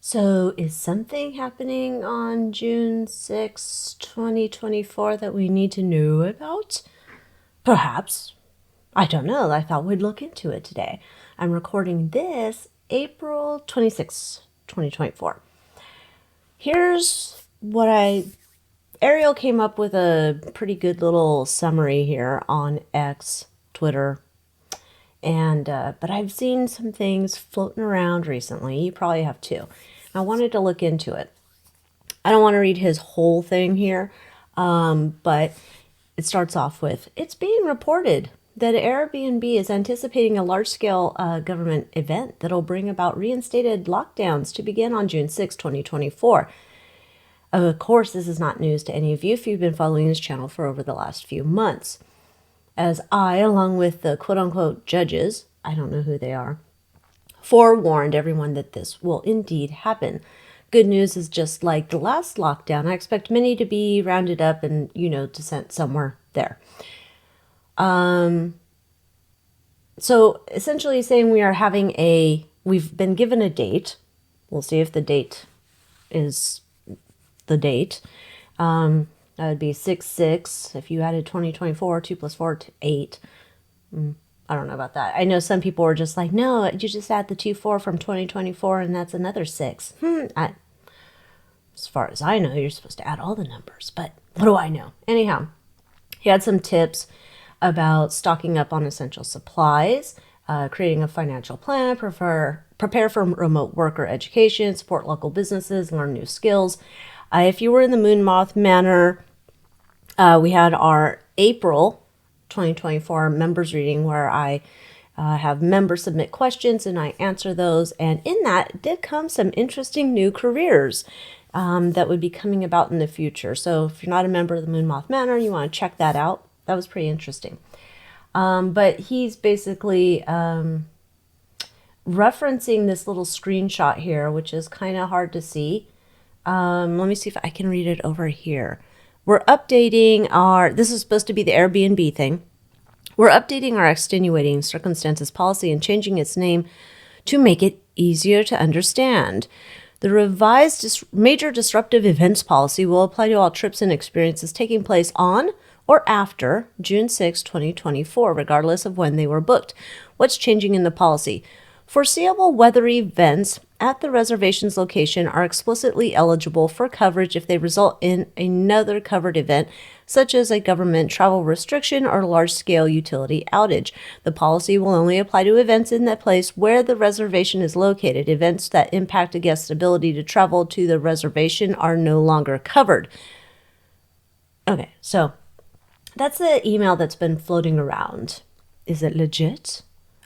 So is something happening on June 6, 2024 that we need to know about? Perhaps. I don't know. I thought we'd look into it today. I'm recording this April 26, 2024. Here's what Ariel came up with a pretty good little summary here on X, Twitter, and but I've seen some things floating around recently. You probably have too. I wanted to look into it. I don't want to read his whole thing here, but it starts off with, it's being reported that Air BNB is anticipating a large-scale government event that'll bring about reinstated lockdowns to begin on June 6, 2024. Of course, this is not news to any of you if you've been following this channel for over the last few months. As I, along with the quote-unquote judges, I don't know who they are, forewarned everyone that this will indeed happen. Good news is, just like the last lockdown, I expect many to be rounded up and, to sent somewhere there. So essentially saying we've been given a date. We'll see if the date is the date. That would be 6/6. If you added 2024, 2 plus 4 to 8. I don't know about that. I know some people were just like, no, you just add the 2/4 from 2024 and that's another 6. As far as I know, you're supposed to add all the numbers, but what do I know? Anyhow, he had some tips about stocking up on essential supplies, creating a financial plan, prepare for remote work or education, support local businesses, learn new skills. If you were in the Moon Moth Manor, we had our April 2024 members reading where I have members submit questions and I answer those. And in that did come some interesting new careers that would be coming about in the future. So if you're not a member of the Moon Moth Manor, you want to check that out. That was pretty interesting. But he's basically referencing this little screenshot here, which is kind of hard to see. Let me see if I can read it over here. We're updating this is supposed to be the Air BNB thing. We're updating our extenuating circumstances policy and changing its name to make it easier to understand. The revised major disruptive events policy will apply to all trips and experiences taking place on or after June 6, 2024, regardless of when they were booked. What's changing in the policy? Foreseeable weather events at the reservation's location are explicitly eligible for coverage if they result in another covered event, such as a government travel restriction or large-scale utility outage. The policy will only apply to events in the place where the reservation is located. Events that impact a guest's ability to travel to the reservation are no longer covered. Okay, so that's the email that's been floating around. Is it legit?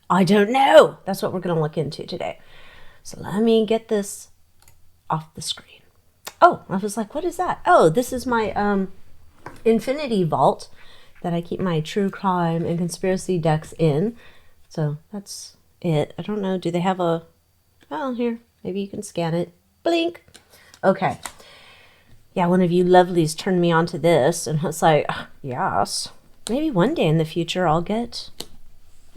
I don't know. That's what we're going to look into today. So let me get this off the screen. Oh, I was like, what is that? Oh, this is my infinity vault that I keep my true crime and conspiracy decks in. So that's it. I don't know. Do they have a... Oh, here. Maybe you can scan it. Blink. Okay. Yeah, one of you lovelies turned me on to this. And I was like, yes. Maybe one day in the future I'll get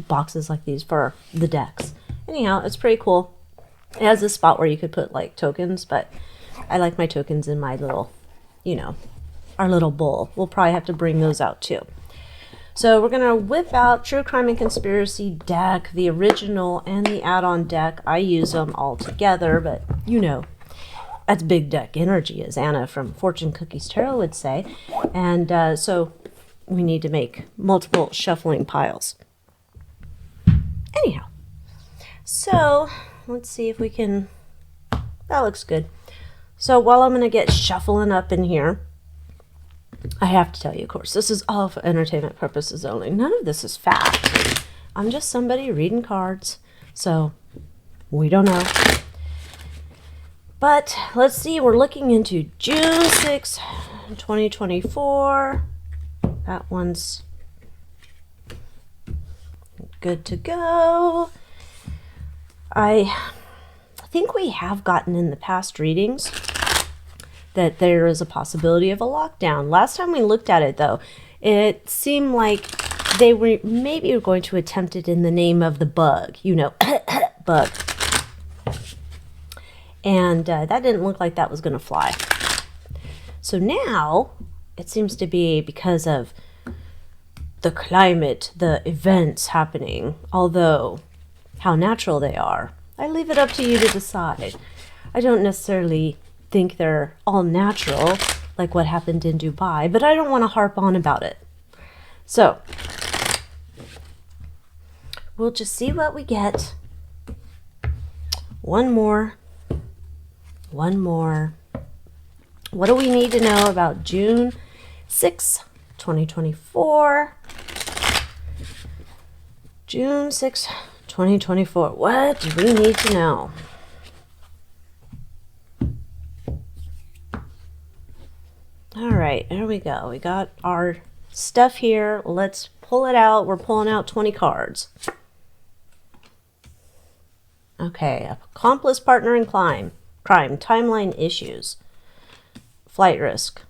boxes like these for the decks. Anyhow, it's pretty cool. It has a spot where you could put like tokens, but I like my tokens in my little, our little bowl. We'll probably have to bring those out too. So we're going to whip out True Crime and Conspiracy deck, the original and the add-on deck. I use them all together, but that's big deck energy, as Anna from Fortune Cookies Tarot would say. And so we need to make multiple shuffling piles. Anyhow, so let's see if we can, that looks good. So while I'm going to get shuffling up in here, I have to tell you, of course, this is all for entertainment purposes only. None of this is fact. I'm just somebody reading cards, so we don't know. But let's see, we're looking into June 6, 2024. That one's good to go. I think we have gotten in the past readings that there is a possibility of a lockdown. Last time we looked at it, though, it seemed like they were maybe going to attempt it in the name of the bug, bug. And that didn't look like that was going to fly. So now it seems to be because of the climate, the events happening, although how natural they are, I leave it up to you to decide. I don't necessarily think they're all natural, like what happened in Dubai, but I don't want to harp on about it. So we'll just see what we get. One more. What do we need to know about June 6, 2024? June 6, 2024. What do we need to know? All right, there we go. We got our stuff here. Let's pull it out. We're pulling out 20 cards. Okay, accomplice, partner in crime, timeline issues, flight risk.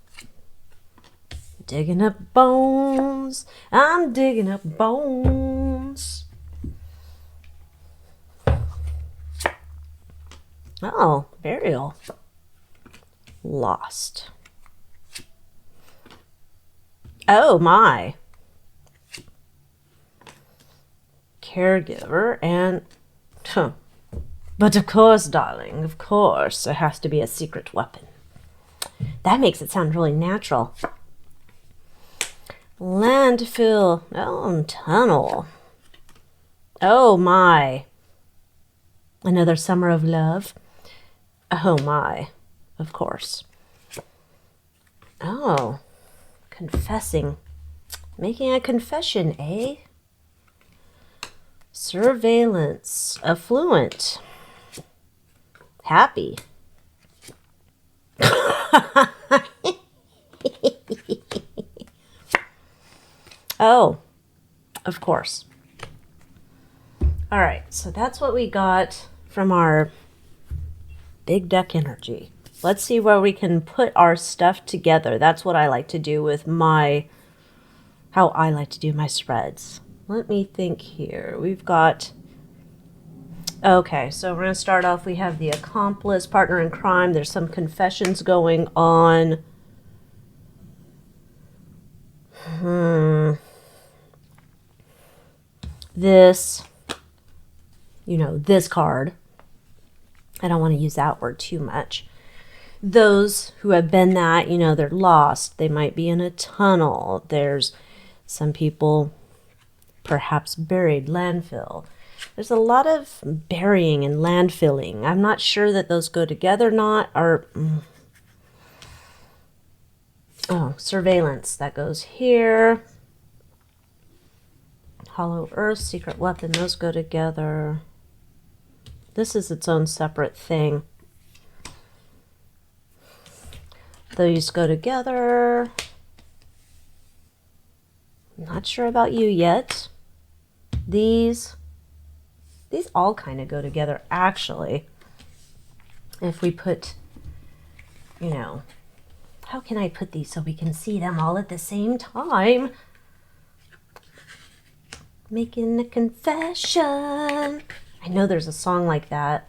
Digging up bones. I'm digging up bones. Oh, burial. Lost. Oh my. Caregiver and... But of course, darling, of course, there has to be a secret weapon. That makes it sound really natural. Landfill. Oh, tunnel. Oh my. Another summer of love. Oh my. Of course. Oh. Confessing. Making a confession, eh? Surveillance. Affluent. Happy. Oh, of course. All right, so that's what we got from our big deck energy. Let's see where we can put our stuff together. That's what I like to do with how I like to do my spreads. Let me think here. We've got, okay, so we're going to start off. We have the accomplice, partner in crime. There's some confessions going on. This, this card. I don't want to use that word too much. Those who have been that, they're lost. They might be in a tunnel. There's some people perhaps buried, landfill. There's a lot of burying and landfilling. I'm not sure that those go together Oh, surveillance. That goes here. Hollow earth, secret weapon. Those go together. This is its own separate thing. These go together. Not sure about you yet. These all kind of go together, actually. If we put, how can I put these so we can see them all at the same time? Making a confession. I know there's a song like that.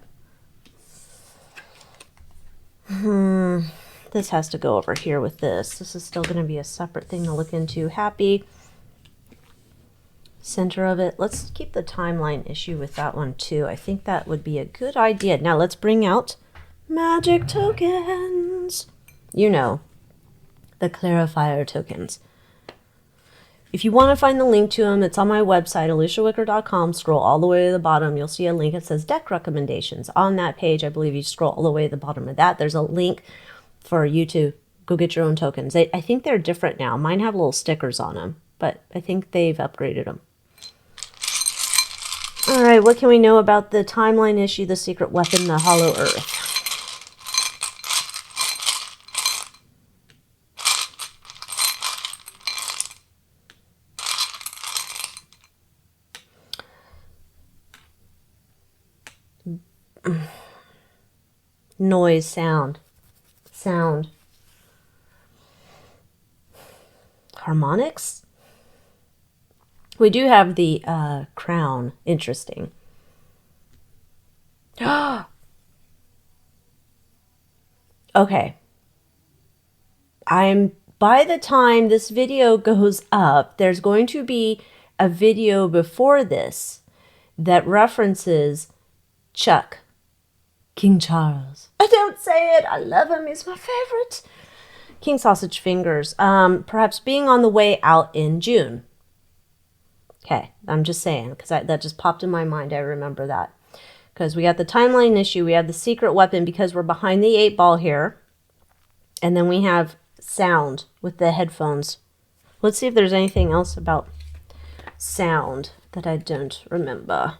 This has to go over here with this. This is still going to be a separate thing to look into. Happy. Center of it. Let's keep the timeline issue with that one too. I think that would be a good idea. Now let's bring out magic tokens. The clarifier tokens. If you want to find the link to them, it's on my website, AlyciaWicker.com. Scroll all the way to the bottom. You'll see a link. It says deck recommendations. On that page, I believe you scroll all the way to the bottom of that. There's a link for you to go get your own tokens. I think they're different now. Mine have little stickers on them, but I think they've upgraded them. All right, what can we know about the timeline issue, the secret weapon, the hollow earth? Noise, sound. Harmonics? We do have the crown. Interesting. Okay. By the time this video goes up, there's going to be a video before this that references Chuck, King Charles. I don't say it. I love him. He's my favorite. King Sausage Fingers. Perhaps being on the way out in June. Okay, I'm just saying, because that just popped in my mind. I remember that. Because we got the timeline issue. We have the secret weapon because we're behind the 8-ball here. And then we have sound with the headphones. Let's see if there's anything else about sound that I don't remember.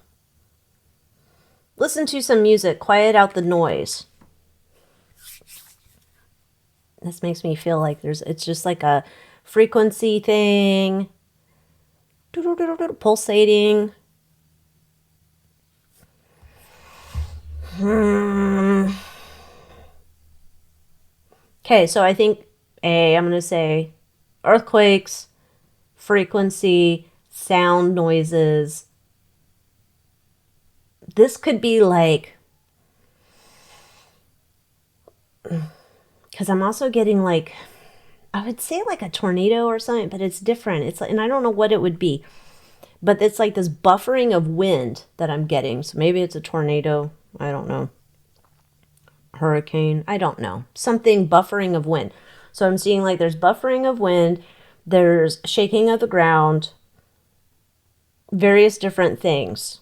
Listen to some music. Quiet out the noise. This makes me feel like it's just like a frequency thing. Pulsating. Okay, so I think I'm going to say earthquakes, frequency, sound noises. This could be like, because I'm also getting like, I would say like a tornado or something, but it's different. It's like, and I don't know what it would be, but it's like this buffering of wind that I'm getting. So maybe it's a tornado. I don't know. Hurricane. I don't know. Something buffering of wind. So I'm seeing like there's buffering of wind. There's shaking of the ground. Various different things.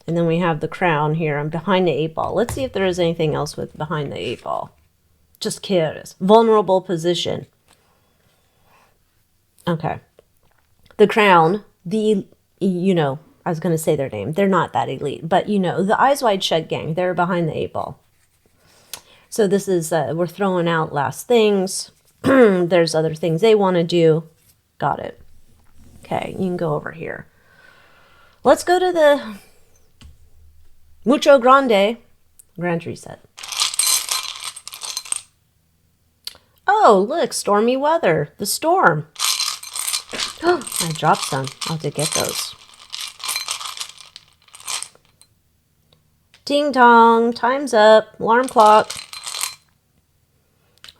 And then we have the crown here. I'm behind the 8-ball. Let's see if there is anything else with behind the 8-ball. Just curious. Vulnerable position. Okay. The crown, I was going to say their name. They're not that elite, but the Eyes Wide Shut gang, they're behind the 8-ball. So this is, we're throwing out last things. There's other things they want to do. Got it. Okay, you can go over here. Let's go to the Mucho Grande Grand Reset. Oh, look, stormy weather. The storm. Oh, I dropped some. I'll have to get those. Ding dong, time's up. Alarm clock.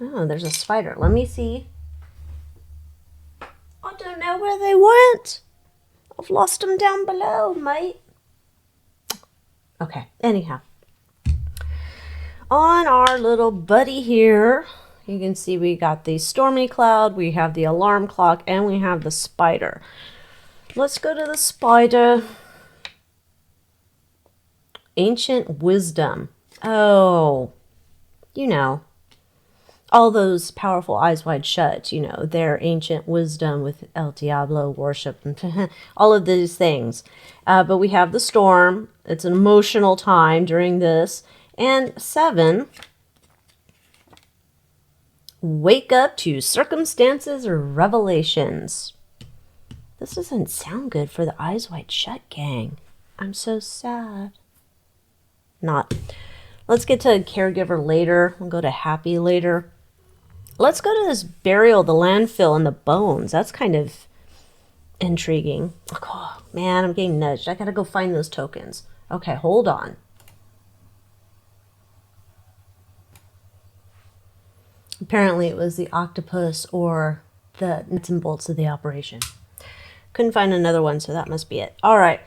Oh, there's a spider. Let me see. I don't know where they went. I've lost them down below, mate. Okay, anyhow. On our little buddy here, you can see we got the stormy cloud, we have the alarm clock, and we have the spider. Let's go to the spider. Ancient wisdom. Oh, all those powerful Eyes Wide Shut, their ancient wisdom with El Diablo worship, and all of these things. But we have the storm. It's an emotional time during this. And 7, wake up to circumstances or revelations. This doesn't sound good for the Eyes Wide Shut gang. I'm so sad. Not. Let's get to caregiver later. We'll go to happy later. Let's go to this burial, the landfill, and the bones. That's kind of intriguing. Oh, man, I'm getting nudged. I gotta go find those tokens. Okay, hold on. Apparently it was the octopus or the nuts and bolts of the operation. Couldn't find another one, so that must be it. All right,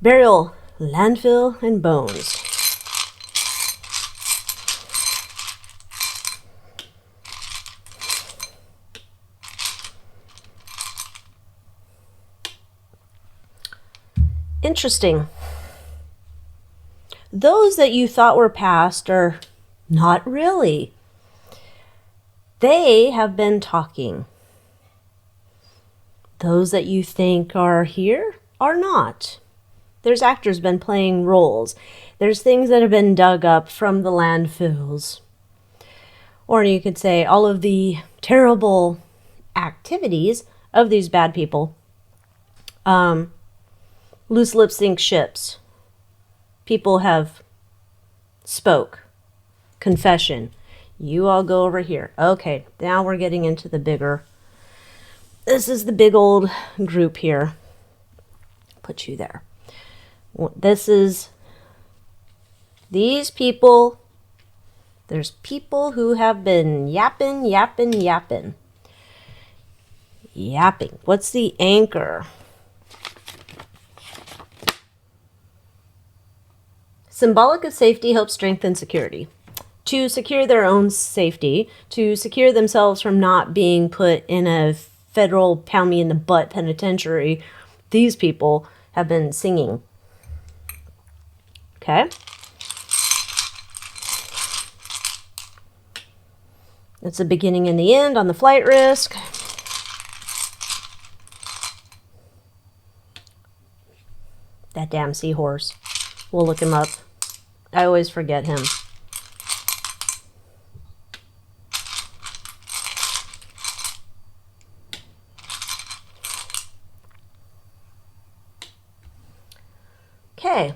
burial, landfill, and bones. Interesting. Those that you thought were past are not really. They have been talking. Those that you think are here are not. There's actors been playing roles. There's things that have been dug up from the landfills. Or you could say all of the terrible activities of these bad people. Loose lip sync ships. People have spoke. Confession. You all go over here. Okay, now we're getting into the bigger. This is the big old group here. Put you there. This is these people There's people who have been yapping. Yapping. What's the anchor? Symbolic of safety, hope, strength, and security. To secure their own safety, to secure themselves from not being put in a federal pound-me-in-the-butt penitentiary, these people have been singing. Okay? It's the beginning and the end on the flight risk. That damn seahorse. We'll look him up. I always forget him. Okay.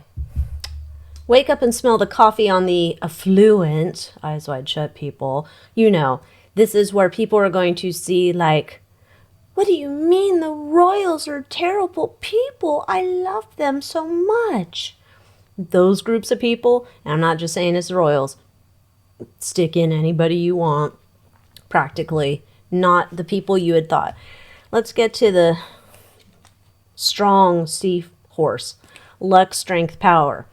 Wake up and smell the coffee on the affluent, eyes wide shut people. You know, this is where people are going to see like, what do you mean the royals are terrible people? I love them so much. Those groups of people, and I'm not just saying it's the royals, stick in anybody you want, practically, not the people you had thought. Let's get to the strong seahorse. Luck, strength, power.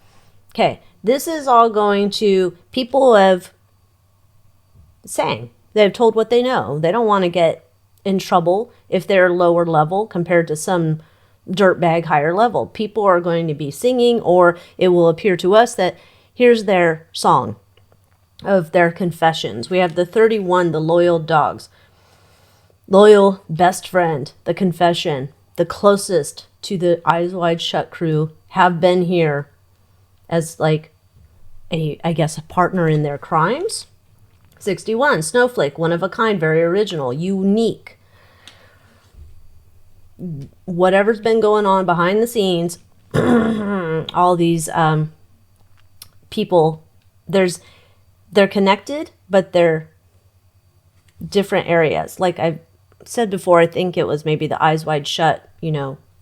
Okay, this is all going to people who have sang. They've told what they know. They don't want to get in trouble if they're lower level compared to some dirtbag higher level. People are going to be singing, or it will appear to us that here's their song of their confessions. We have the 31, the loyal dogs. Loyal best friend, the confession, the closest to the Eyes Wide Shut crew have been here as like I guess a partner in their crimes. 61, snowflake, one of a kind, very original, unique. Whatever's been going on behind the scenes, all these people, they're connected, but they're different areas. Like I've said before, I think it was maybe the Eyes Wide Shut,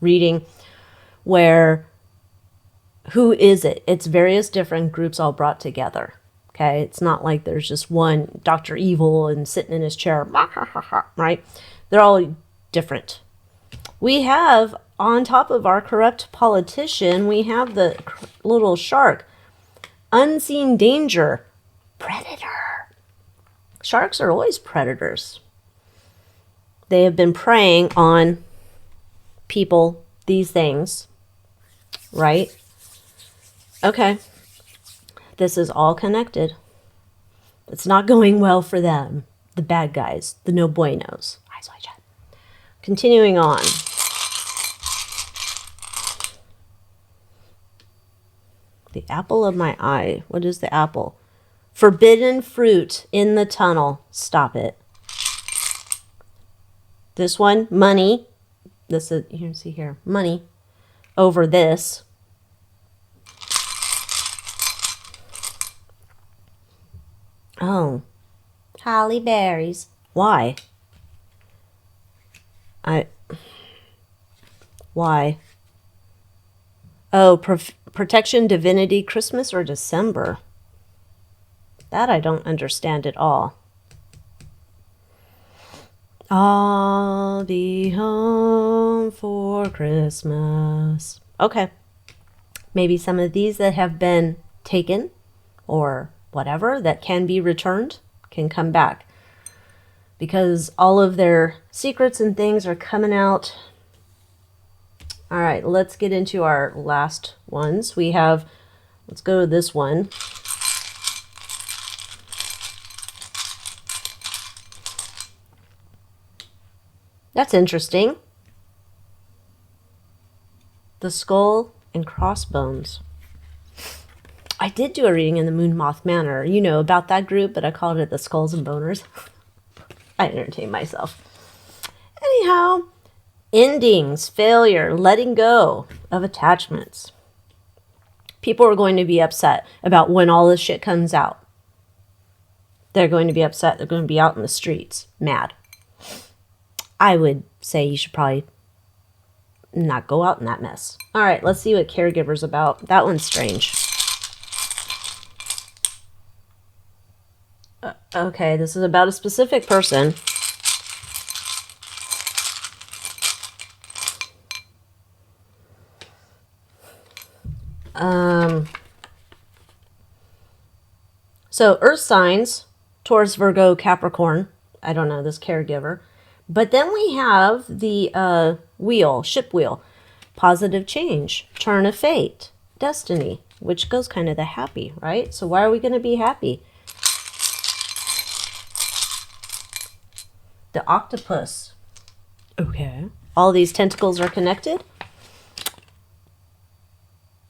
reading, where who is it? It's various different groups all brought together. Okay, it's not like there's just one Dr. Evil and sitting in his chair, right? They're all different. We have, on top of our corrupt politician, we have the little shark. Unseen danger. Predator. Sharks are always predators. They have been preying on people, these things, right? Okay. This is all connected. It's not going well for them. The bad guys, the no buenos. Eyes wide shut. Continuing on. The apple of my eye. What is the apple? Forbidden fruit in the tunnel. Stop it. This one, money. This is, you can see here, money over this. Oh, holly berries. Why? Why? Oh, protection, divinity, Christmas or December? That I don't understand at all. I'll be home for Christmas. Okay. Maybe some of these that have been taken or whatever that can be returned can come back, because all of their secrets and things are coming out. All right, let's get into our last ones. We have, let's go to this one. That's interesting. The skull and crossbones. I did do a reading in the Moon Moth Manor, about that group, but I called it the Skulls and Boners. I entertain myself. Anyhow, endings, failure, letting go of attachments. People are going to be upset about when all this shit comes out. They're going to be upset. They're going to be out in the streets, mad. I would say you should probably not go out in that mess. All right, let's see what caregiver's about. That one's strange. Okay, this is about a specific person. So Earth signs, Taurus, Virgo, Capricorn. I don't know, this caregiver. But then we have the wheel, ship wheel. Positive change, turn of fate, destiny, which goes kind of the happy, right? So why are we going to be happy? The octopus. Okay. All these tentacles are connected.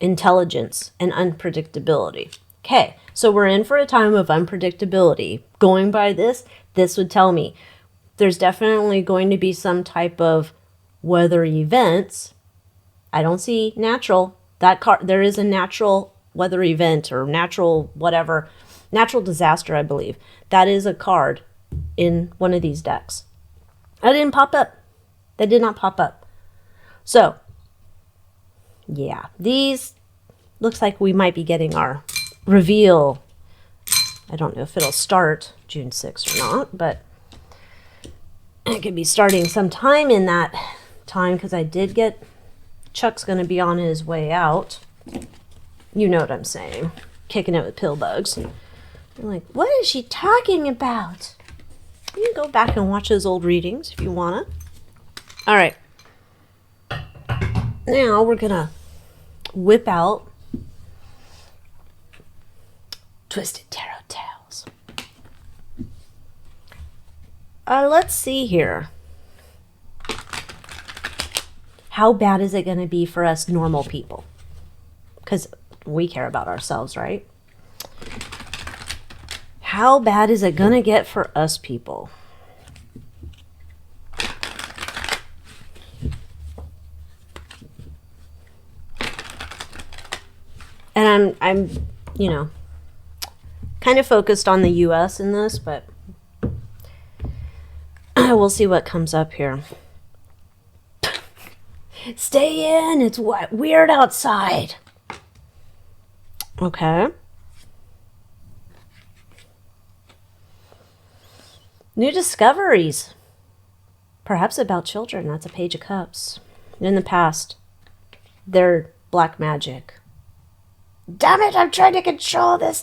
Intelligence and unpredictability. Okay, so we're in for a time of unpredictability. Going by this would tell me there's definitely going to be some type of weather events. I don't see natural. There is a natural weather event or natural whatever, natural disaster, I believe. That is a card in one of these decks. That didn't pop up. That did not pop up. So, yeah, these looks like we might be getting our reveal. I don't know if it'll start June 6th or not, but it could be starting sometime in that time because I did get Chuck's going to be on his way out. You know what I'm saying. Kicking it with pill bugs. I'm like, what is she talking about? You can go back and watch those old readings if you want to. All right. Now we're going to whip out Twisted Tarot Tales. Let's see here. How bad is it going to be for us normal people? Because we care about ourselves, right? How bad is it going to get for us people? And I'm, you know, kind of focused on the U.S. in this, but we'll see what comes up here. Stay in. It's weird outside. Okay. New discoveries. Perhaps about children. That's a Page of Cups. In the past, they're black magic. Damn it, I'm trying to control this.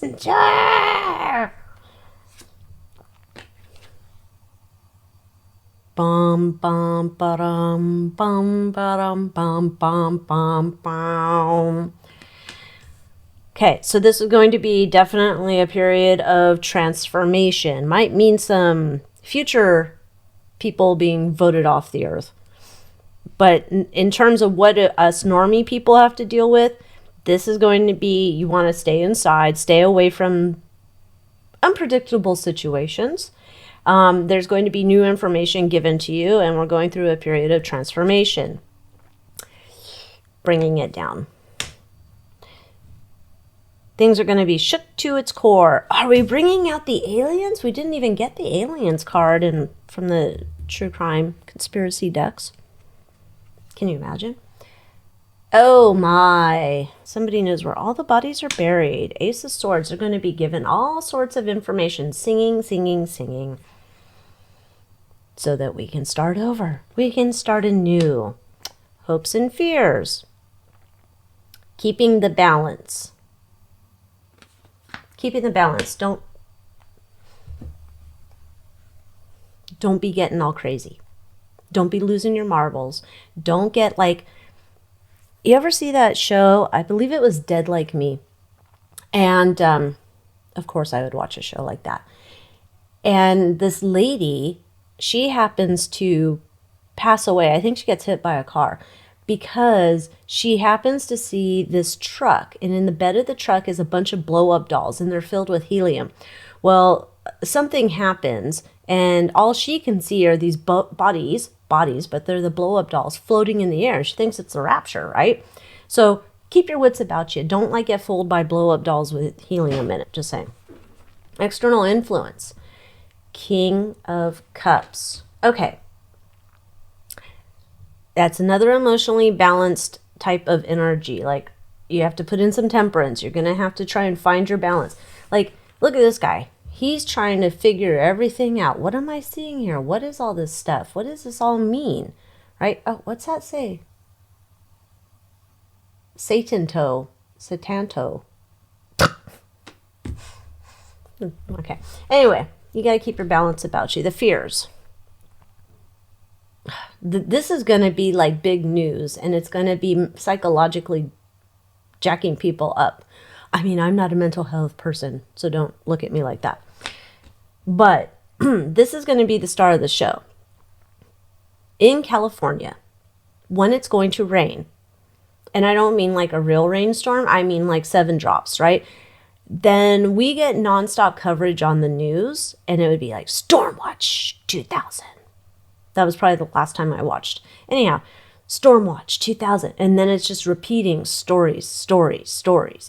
Bum bum ba-dum bum ba-dum bum bum bum bum. Okay, so this is going to be definitely a period of transformation. Might mean some future people being voted off the earth. But in terms of what us normie people have to deal with, this is going to be, you want to stay inside, stay away from unpredictable situations. There's going to be new information given to you, and we're going through a period of transformation. Bringing it down. Things are going to be shook to its core. Are we bringing out the aliens? We didn't even get the aliens card from the true crime conspiracy decks. Can you imagine? Oh my. Somebody knows where all the bodies are buried. Ace of Swords are going to be given all sorts of information. Singing, singing, singing. So that we can start over. We can start anew. Hopes and fears. Keeping the balance. Keeping the balance. Don't be getting all crazy. Don't be losing your marbles. Don't get like, you ever see that show? I believe it was Dead Like Me. And of course I would watch a show like that. And this lady, she happens to pass away. I think she gets hit by a car because she happens to see this truck. And in the bed of the truck is a bunch of blow-up dolls, and they're filled with helium. Well, something happens, and all she can see are these bodies, but they're the blow-up dolls floating in the air. She thinks it's the rapture, right? So keep your wits about you. Don't get fooled by blow-up dolls with helium in it. Just saying. External influence. King of Cups. Okay. That's another emotionally balanced type of energy. Like, you have to put in some temperance. You're going to have to try and find your balance. Like, look at this guy. He's trying to figure everything out. What am I seeing here? What is all this stuff? What does this all mean? Right? Oh, what's that say? Satanto. Satanto. Okay. Anyway, you got to keep your balance about you. The fears. This is going to be like big news, and it's going to be psychologically jacking people up. I mean, I'm not a mental health person, so don't look at me like that. But this is going to be the star of the show. In California, when it's going to rain, and I don't mean like a real rainstorm, I mean like 7 drops, right? Then we get nonstop coverage on the news, and it would be like Stormwatch 2000. That was probably the last time I watched. Anyhow, Stormwatch 2000. And then it's just repeating stories.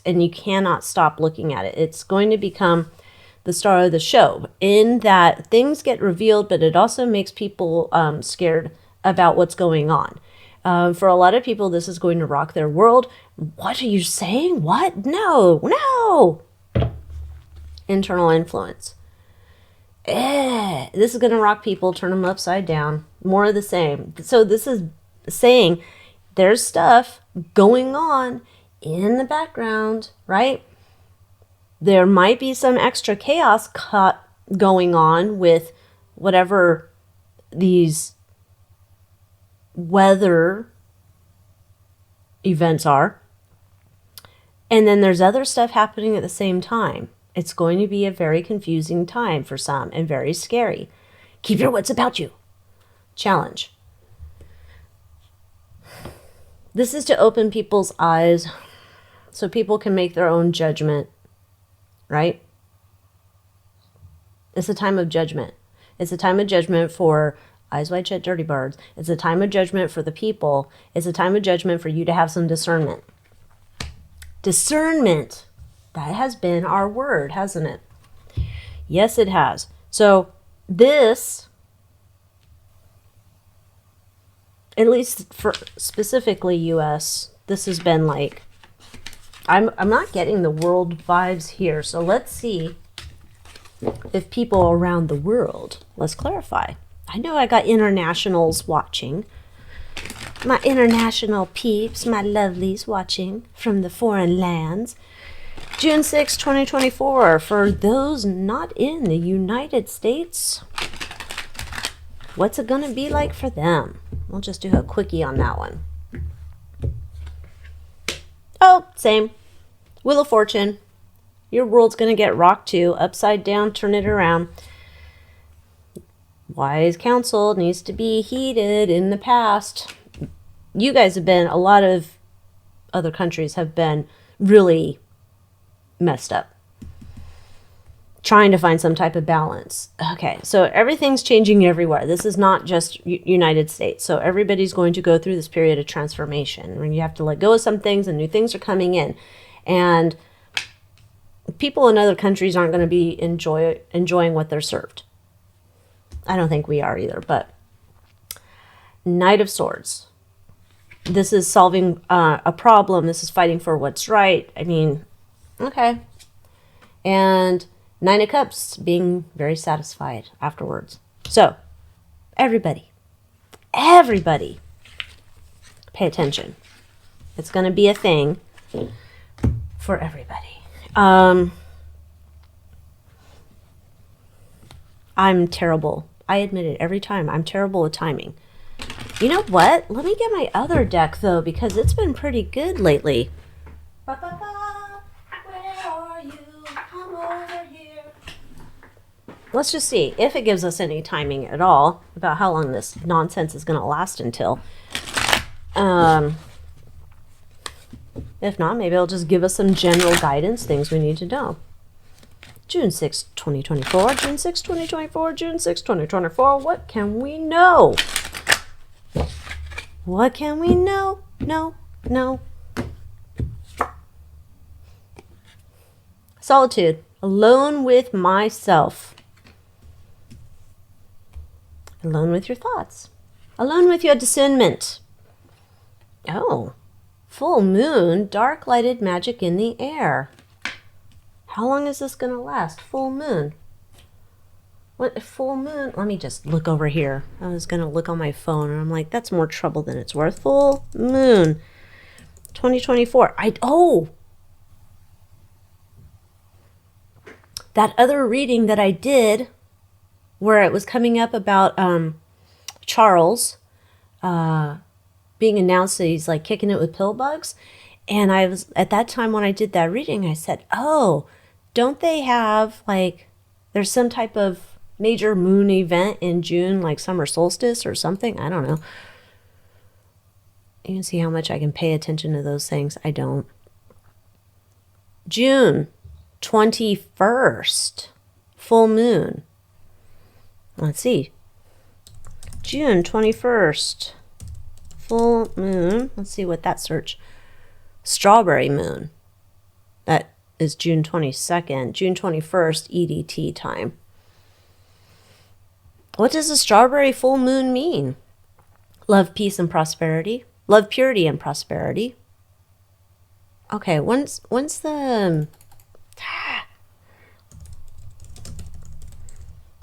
And you cannot stop looking at it. It's going to become the star of the show in that things get revealed, but it also makes people scared about what's going on. For a lot of people, this is going to rock their world. What are you saying? What? No. Internal influence. This is going to rock people, turn them upside down. More of the same. So this is saying there's stuff going on in the background, right? There might be some extra chaos going on with whatever these weather events are. And then there's other stuff happening at the same time. It's going to be a very confusing time for some and very scary. Keep your wits about you. Challenge. This is to open people's eyes so people can make their own judgment, right? It's a time of judgment. It's a time of judgment for eyes wide shut, dirty birds. It's a time of judgment for the people. It's a time of judgment for you to have some discernment. Discernment. That has been our word, hasn't it? Yes, it has. So this, at least for specifically US, this has been like, I'm not getting the world vibes here. So let's see if people around the world, let's clarify. I know I got internationals watching. My international peeps, my lovelies watching from the foreign lands. June 6, 2024, for those not in the United States, what's it going to be like for them? We'll just do a quickie on that one. Oh, same. Wheel of Fortune. Your world's going to get rocked too. Upside down, turn it around. Wise counsel needs to be heeded in the past. You guys have been, a lot of other countries have been really messed up, trying to find some type of balance. Okay, so everything's changing everywhere. This is not just United States. So everybody's going to go through this period of transformation when you have to let go of some things and new things are coming in. And people in other countries aren't going to be enjoying what they're served. I don't think we are either, but Knight of Swords. This is solving a problem. This is fighting for what's right. I mean, okay. And Nine of Cups, being very satisfied afterwards. So, everybody, pay attention. It's going to be a thing for everybody. I'm terrible. I admit it every time. I'm terrible at timing. You know what? Let me get my other deck, though, because it's been pretty good lately. Ba-ba-ba, where are you? Come over here. Let's just see if it gives us any timing at all about how long this nonsense is going to last until. If not, maybe it'll just give us some general guidance, things we need to know. June 6, 2024, June 6, 2024, June 6, 2024. What can we know? What can we know? No. Solitude. Alone with myself. Alone with your thoughts. Alone with your discernment. Oh. Full moon. Dark lighted magic in the air. How long is this going to last? Full moon. What full moon? Let me just look over here. I was going to look on my phone and I'm like, that's more trouble than it's worth. Full moon 2024. That other reading that I did where it was coming up about Charles being announced that he's like kicking it with pill bugs. And I was, at that time when I did that reading, I said, oh, don't they have like, there's some type of major moon event in June, like summer solstice or something? I don't know. You can see how much I can pay attention to those things. I don't. June 21st, full moon. Let's see. June 21st, full moon. Let's see what that search. Strawberry moon. That is June 22nd, June 21st EDT time. What does a strawberry full moon mean? Love, peace, and prosperity. Love, purity, and prosperity. Okay, when's the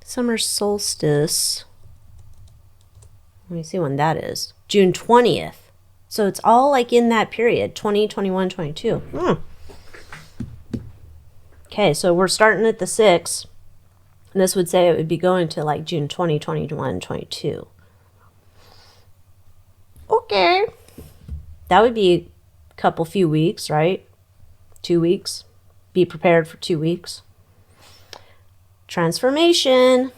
summer solstice? Let me see when that is. June 20th. So it's all like in that period, 20, 21, 22. Okay, so we're starting at the 6th. And this would say it would be going to like June 20, 21, 22. Okay. That would be a few weeks, right? 2 weeks. Be prepared for 2 weeks. Transformation.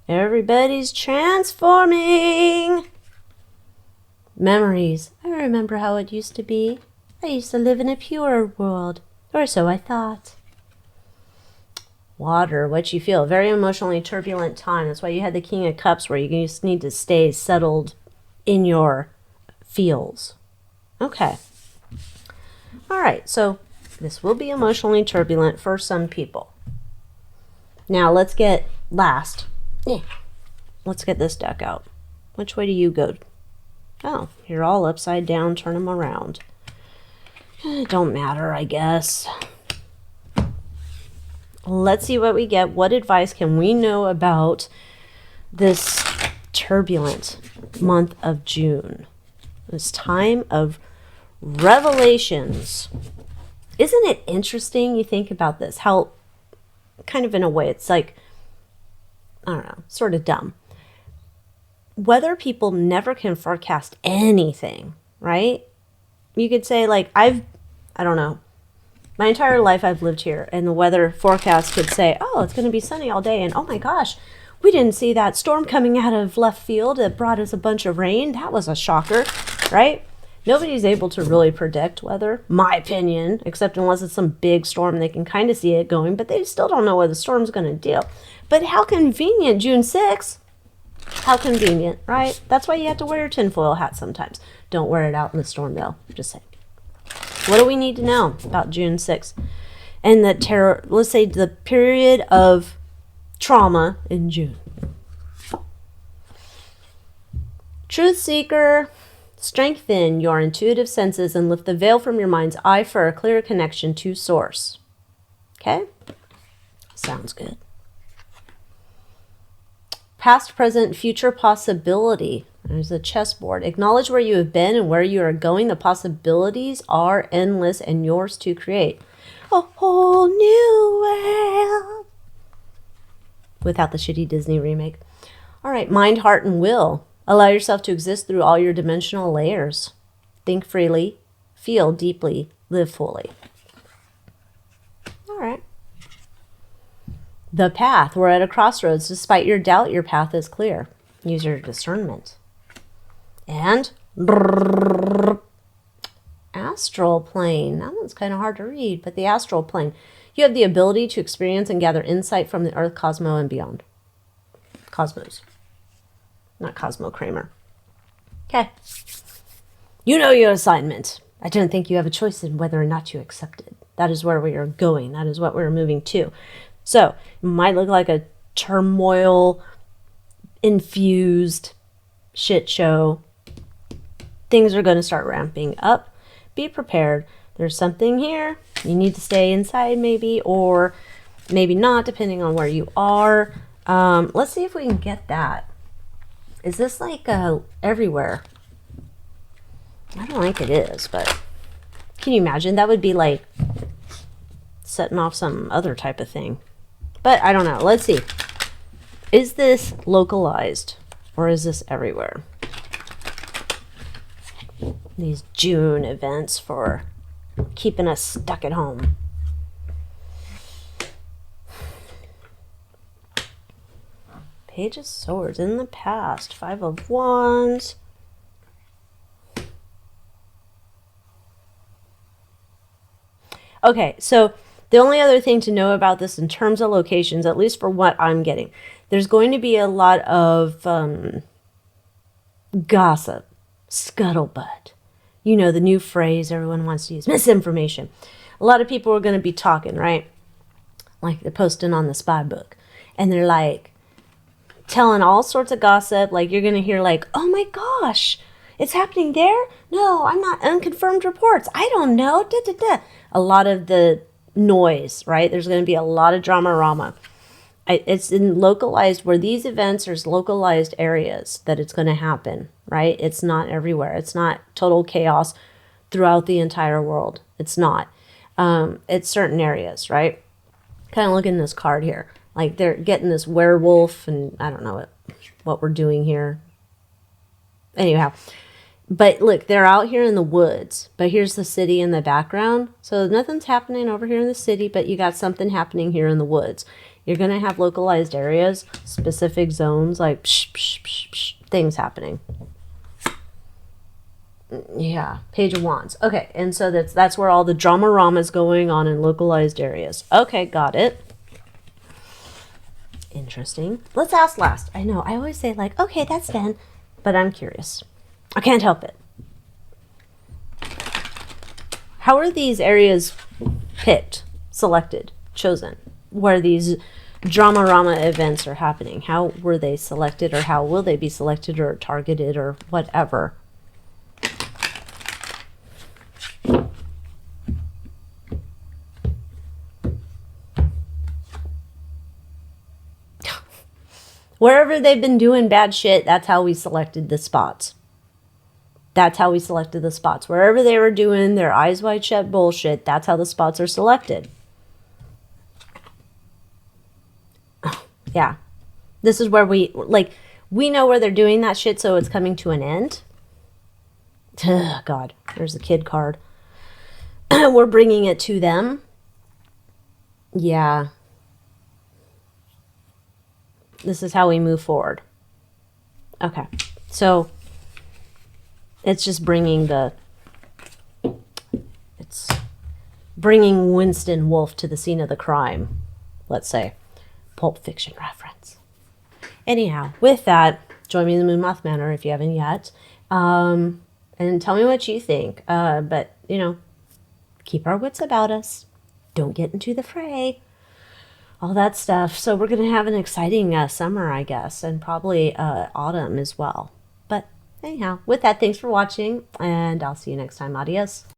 Everybody's transforming. Memories. I remember how it used to be. I used to live in a pure world. Or so I thought. Water, what you feel. Very emotionally turbulent time. That's why you had the King of Cups where you just need to stay settled in your feels. Okay. All right, so this will be emotionally turbulent for some people. Now let's get Let's get this deck out. Which way do you go? Oh, you're all upside down. Turn them around. It don't matter, I guess. Let's see what we get. What advice can we know about this turbulent month of June? This time of revelations. Isn't it interesting? You think about this, how kind of in a way it's like, I don't know, sort of dumb. Weather people never can forecast anything, right? You could say like, I don't know, my entire life I've lived here and the weather forecast could say, oh, it's going to be sunny all day. And oh my gosh, we didn't see that storm coming out of left field that brought us a bunch of rain. That was a shocker, right? Nobody's able to really predict weather, my opinion, except unless it's some big storm. They can kind of see it going, but they still don't know where the storm's going to deal. But how convenient, June 6th. How convenient, right? That's why you have to wear your tinfoil hat sometimes. Don't wear it out in the storm, though. Just saying. What do we need to know about June 6th? And the terror, let's say the period of trauma in June. Truth seeker, strengthen your intuitive senses and lift the veil from your mind's eye for a clear connection to source. Okay? Sounds good. Past, present, future possibility. There's a chessboard. Acknowledge where you have been and where you are going. The possibilities are endless and yours to create. A whole new world. Without the shitty Disney remake. All right, mind, heart, and will. Allow yourself to exist through all your dimensional layers. Think freely, feel deeply, live fully. All right. The path. We're at a crossroads. Despite your doubt, your path is clear. Use your discernment. And astral plane. That one's kind of hard to read, but the astral plane. You have the ability to experience and gather insight from the earth, cosmos, and beyond. Cosmos. Not Cosmo Kramer. Okay. You know your assignment. I don't think you have a choice in whether or not you accept it. That is where we are going. That is what we're moving to. So, it might look like a turmoil-infused shit show. Things are going to start ramping up. Be prepared. There's something here. You need to stay inside maybe, or maybe not, depending on where you are. Let's see if we can get that. Is this like everywhere? I don't think it is, but can you imagine? That would be like setting off some other type of thing. But I don't know. Let's see. Is this localized or is this everywhere? These June events for keeping us stuck at home. Page of Swords in the past. 5 of Wands. Okay, so the only other thing to know about this in terms of locations, at least for what I'm getting, there's going to be a lot of gossip, scuttlebutt. You know, the new phrase everyone wants to use, misinformation. A lot of people are going to be talking, right? Like they're posting on the spy book. And they're like telling all sorts of gossip. Like you're going to hear like, oh my gosh, it's happening there? No, I'm not unconfirmed reports. I don't know. Da, da, da. A lot of the noise, right? There's going to be a lot of drama-rama. It's in localized, where these events, there's localized areas that it's going to happen, right? It's not everywhere. It's not total chaos throughout the entire world. It's not. It's certain areas, right? Kind of look in this card here. Like they're getting this werewolf, and I don't know what we're doing here. Anyhow, but look, they're out here in the woods, but here's the city in the background. So nothing's happening over here in the city, but you got something happening here in the woods. You're going to have localized areas, specific zones, like psh, psh, psh, psh, things happening. Yeah, Page of Wands. Okay, and so that's where all the drama-rama is going on in localized areas. Okay, got it. Interesting. Let's ask last. I know, I always say like, okay, that's done, but I'm curious. I can't help it. How are these areas picked, selected, chosen, where these drama-rama events are happening? How were they selected, or how will they be selected or targeted or whatever? Wherever they've been doing bad shit, that's how we selected the spots. That's how we selected the spots. Wherever they were doing their eyes wide shut bullshit, that's how the spots are selected. Yeah. This is where we know where they're doing that shit, so it's coming to an end. Ugh, God, there's the kid card. We're bringing it to them. Yeah. This is how we move forward. Okay. So it's just bringing it's bringing Winston Wolfe to the scene of the crime, let's say. Pulp Fiction reference. Anyhow, with that, join me in the Moon Moth Manor if you haven't yet. And tell me what you think. But, you know, keep our wits about us. Don't get into the fray. All that stuff. So we're going to have an exciting summer, I guess, and probably autumn as well. But anyhow, with that, thanks for watching, and I'll see you next time. Adios.